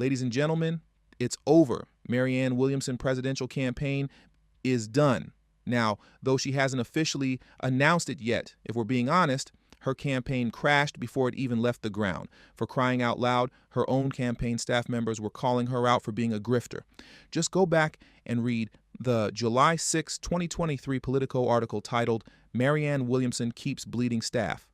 Ladies and gentlemen, it's over. Marianne Williamson presidential campaign is done. Now, though she hasn't officially announced it yet, if we're being honest, her campaign crashed before it even left the ground. For crying out loud, her own campaign staff members were calling her out for being a grifter. Just go back and read the July 6, 2023 Politico article titled, "Marianne Williamson Keeps Bleeding Staff.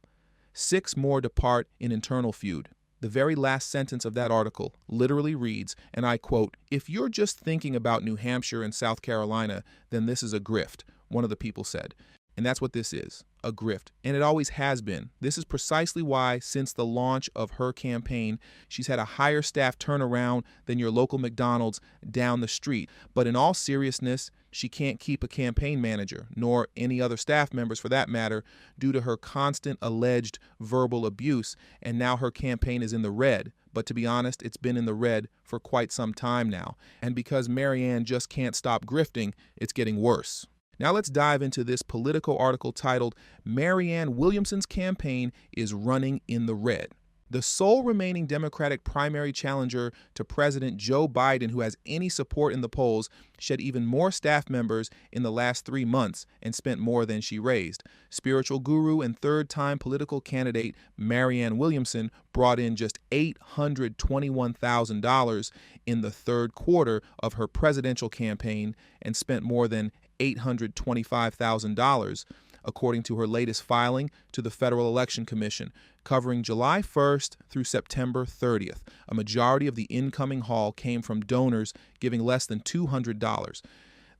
6 More Depart in Internal Feud." The very last sentence of that article literally reads, and I quote, "If you're just thinking about New Hampshire and South Carolina, then this is a grift," one of the people said. And that's what this is, a grift. And it always has been. This is precisely why, since the launch of her campaign, she's had a higher staff turnaround than your local McDonald's down the street. But in all seriousness, she can't keep a campaign manager, nor any other staff members for that matter, due to her constant alleged verbal abuse. And now her campaign is in the red. But to be honest, it's been in the red for quite some time now. And because Marianne just can't stop grifting, it's getting worse. Now let's dive into this Politico article titled, "Marianne Williamson's Campaign is Running in the Red." The sole remaining Democratic primary challenger to President Joe Biden who has any support in the polls shed even more staff members in the last 3 months and spent more than she raised. Spiritual guru and third-time political candidate Marianne Williamson brought in just $821,000 in the third quarter of her presidential campaign and spent more than $825,000, according to her latest filing to the Federal Election Commission, covering July 1st through September 30th. A majority of the incoming haul came from donors giving less than $200.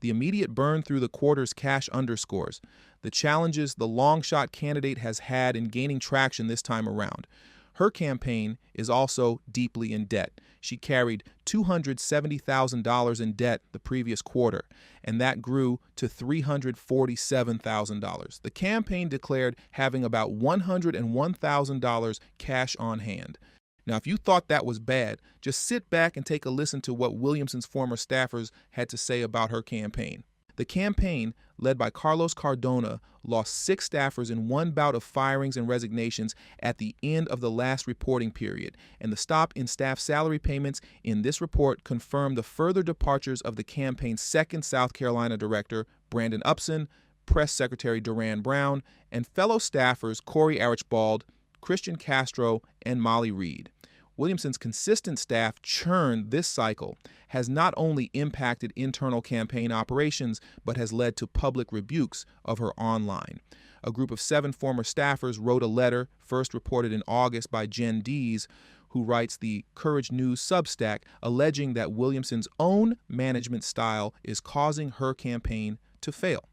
The immediate burn through the quarter's cash underscores the challenges the long-shot candidate has had in gaining traction this time around. Her campaign is also deeply in debt. She carried $270,000 in debt the previous quarter, and that grew to $347,000. The campaign declared having about $101,000 cash on hand. Now, if you thought that was bad, just sit back and take a listen to what Williamson's former staffers had to say about her campaign. The campaign, led by Carlos Cardona, lost 6 staffers in one bout of firings and resignations at the end of the last reporting period, and the stop in staff salary payments in this report confirmed the further departures of the campaign's second South Carolina director, Brandon Upson, Press Secretary Duran Brown, and fellow staffers Corey Archibald, Christian Castro, and Molly Reed. Williamson's consistent staff churn this cycle has not only impacted internal campaign operations, but has led to public rebukes of her online. A group of 7 former staffers wrote a letter, first reported in August by Jen Dees, who writes the Courage News Substack, alleging that Williamson's own management style is causing her campaign to fail.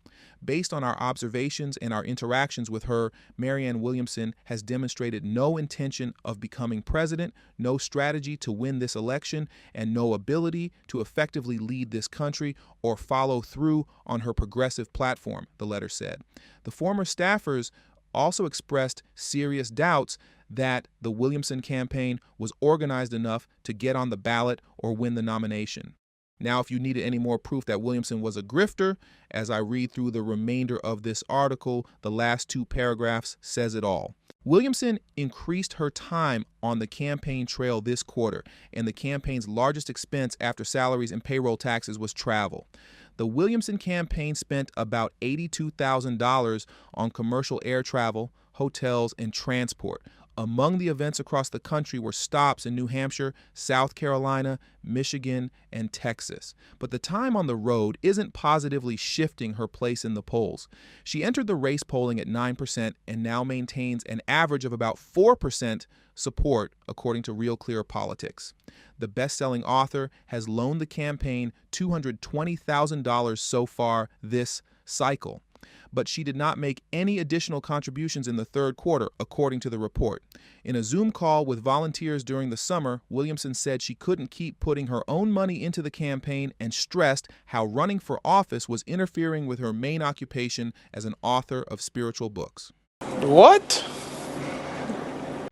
Based on our observations and our interactions with her, Marianne Williamson has demonstrated no intention of becoming president, no strategy to win this election, and no ability to effectively lead this country or follow through on her progressive platform, the letter said. The former staffers also expressed serious doubts that the Williamson campaign was organized enough to get on the ballot or win the nomination. Now, if you needed any more proof that Williamson was a grifter, as I read through the remainder of this article, the last 2 paragraphs says it all. Williamson increased her time on the campaign trail this quarter, and the campaign's largest expense after salaries and payroll taxes was travel. The Williamson campaign spent about $82,000 on commercial air travel, hotels, and transport. Among the events across the country were stops in New Hampshire, South Carolina, Michigan, and Texas. But the time on the road isn't positively shifting her place in the polls. She entered the race polling at 9% and now maintains an average of about 4% support, according to Real Clear Politics. The best-selling author has loaned the campaign $220,000 so far this cycle, but she did not make any additional contributions in the third quarter, according to the report. In a Zoom call with volunteers during the summer, Williamson said she couldn't keep putting her own money into the campaign and stressed how running for office was interfering with her main occupation as an author of spiritual books. What?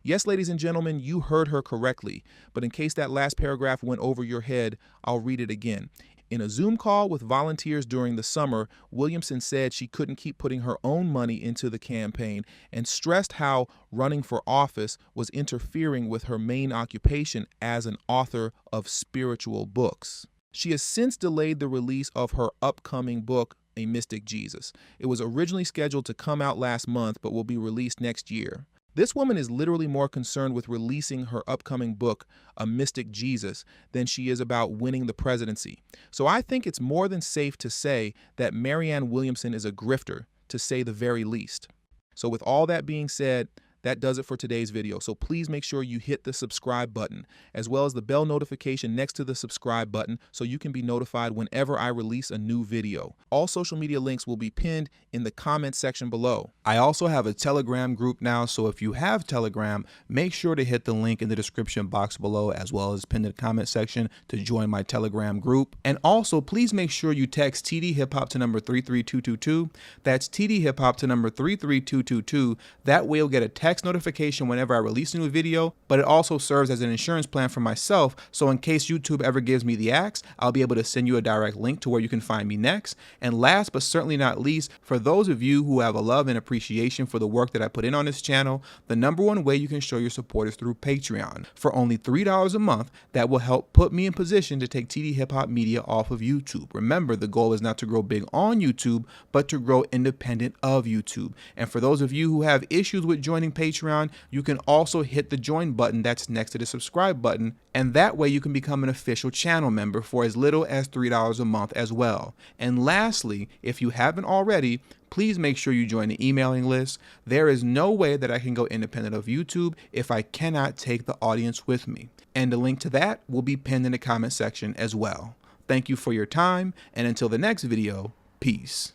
Yes, ladies and gentlemen, you heard her correctly, but in case that last paragraph went over your head, I'll read it again. In a Zoom call with volunteers during the summer, Williamson said she couldn't keep putting her own money into the campaign and stressed how running for office was interfering with her main occupation as an author of spiritual books. She has since delayed the release of her upcoming book, A Mystic Jesus. It was originally scheduled to come out last month, but will be released next year. This woman is literally more concerned with releasing her upcoming book, A Mystic Jesus, than she is about winning the presidency. So I think it's more than safe to say that Marianne Williamson is a grifter, to say the very least. So with all that being said, that does it for today's video. So please make sure you hit the subscribe button, as well as the bell notification next to the subscribe button so you can be notified whenever I release a new video. All social media links will be pinned in the comment section below. I also have a Telegram group now, so if you have Telegram, make sure to hit the link in the description box below, as well as pin the comment section to join my Telegram group. And also, please make sure you text tdhiphop to number 33222. That's tdhiphop to number 33222. That way you'll get a text notification whenever I release a new video, but it also serves as an insurance plan for myself, so in case YouTube ever gives me the axe, I'll be able to send you a direct link to where you can find me next. And last but certainly not least, for those of you who have a love and appreciation for the work that I put in on this channel, the #1 way you can show your support is through Patreon. For only $3 a month, that will help put me in position to take TD Hip Hop Media off of YouTube. Remember, the goal is not to grow big on YouTube, but to grow independent of YouTube. And for those of you who have issues with joining Patreon, you can also hit the join button that's next to the subscribe button, and that way you can become an official channel member for as little as $3 a month as well. And lastly, if you haven't already, please make sure you join the emailing list. There is no way that I can go independent of YouTube if I cannot take the audience with me. And the link to that will be pinned in the comment section as well. Thank you for your time, and until the next video, peace.